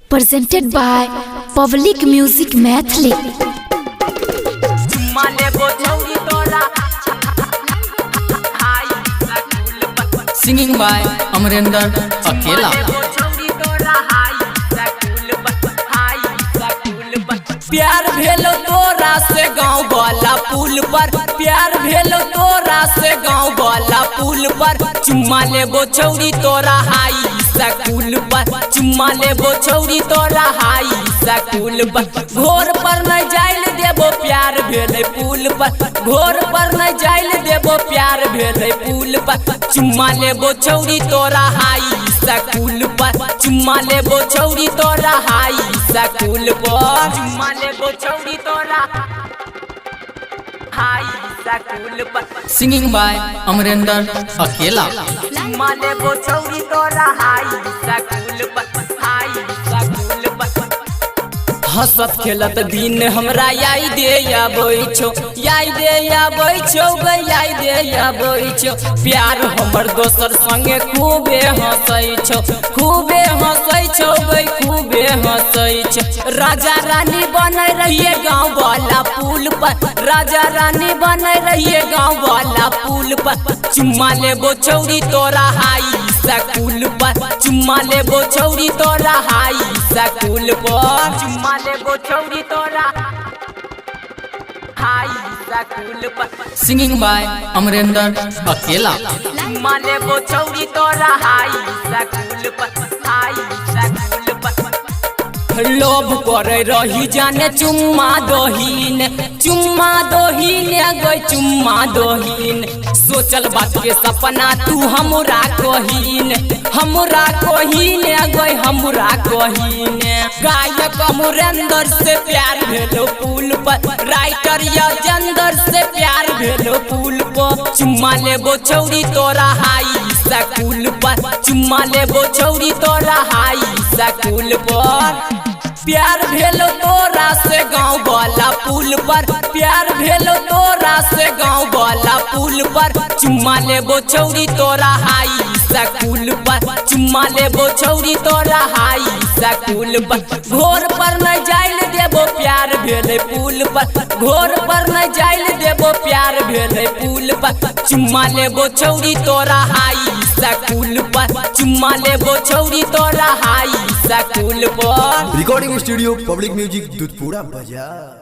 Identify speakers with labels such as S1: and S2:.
S1: presented by Public Music Mathli.
S2: Singing by Amrinder Akela. प्यार भेलो तोरा से गाँव वाला पुल पर, प्यार भेलो तोरा से गाँव वाला पुल पर, चुम्मा लेबो छौरी तोरा हाई स्कूल पर, चुम्मा लेबो छौरी तोरा हाई स्कूल पर, घोर पर न जाइल देबो प्यार भेले पुल पर, घोर पर न जाइल देबो प्यार भेले पुल पर, चुम्मा लेबो छौरी तोरा हाई स्कूल पर, चुम्मा लेबो छौरी तोरा हाई स्कूल पर, चुम्मा लेबो छौरी तोरा हाई स्कूल पर। Singing by Amrinder Akela. चुम्मा लेबो छौरी तोरा हाई स्कूल पर, हाई स्कूल पर। हंसत खेलत दिन हमरा याद आबै छौ, याद आबै छौ गे, याद आबै छौ, प्यार हमर दोसर संगे खूबे हंसै छौ, खूबे हंसै छौ गे, खूबे हंसै छौ, राजा रानी बनै रहिए गाँव वाला पुल पर, राजा रानी बनै रहिए गाँव वाला पुल पर, चुम्मा लेबो छौरी तोरा हाई स्कूल पर, चुम्मा लेबो छौरी तोरा हाई स्कूल पर, चुम्मा लेबो छौरी तोरा हाई स्कूल पर। Singing by Amrinder Akela. चुम्मा लेबो छौरी तोरा हाई स्कूल पर, हाई स्कूल पर। लोभ करे रही जाने चुम्मा दोहीन, चुम्मा दोहीन गई चुम्मा दोहीन, सोचल बात के सपना तू हमरा कहीन, हमरा कहीन गई हमरा कहीन, गायक अमरेंद्र से प्यार भेलो पुल पर, राइटर यजेंद्र से प्यार भेलो पुल पर, चुम्मा लेबो छौरी तोरा हाई स्कूल पर, चुम्मा लेबो छौरी तोरा हाई स्कूल पर, प्यार भेलो तोरा से गाँव वाला पुल पर, प्यार भेलो तोरा से गाँव वाला पुल पर, चुम्मा लेबो छौरी तोरा हाई स्कूल पर, चुम्मा लेबो छौरी तोरा हाई स्कूल पर, घोर पर न जाइल देबो प्यार भेले पुल पर, घोर पर न जाइल देबो प्यार भेले पुल पर, चुम्मा लेबो छौरी तोरा हाई स्कूल पर, चुम्मा लेबो छौरी तोरा हाई स्कूल पर।
S3: Recording studio public music Dudhpura बाजार।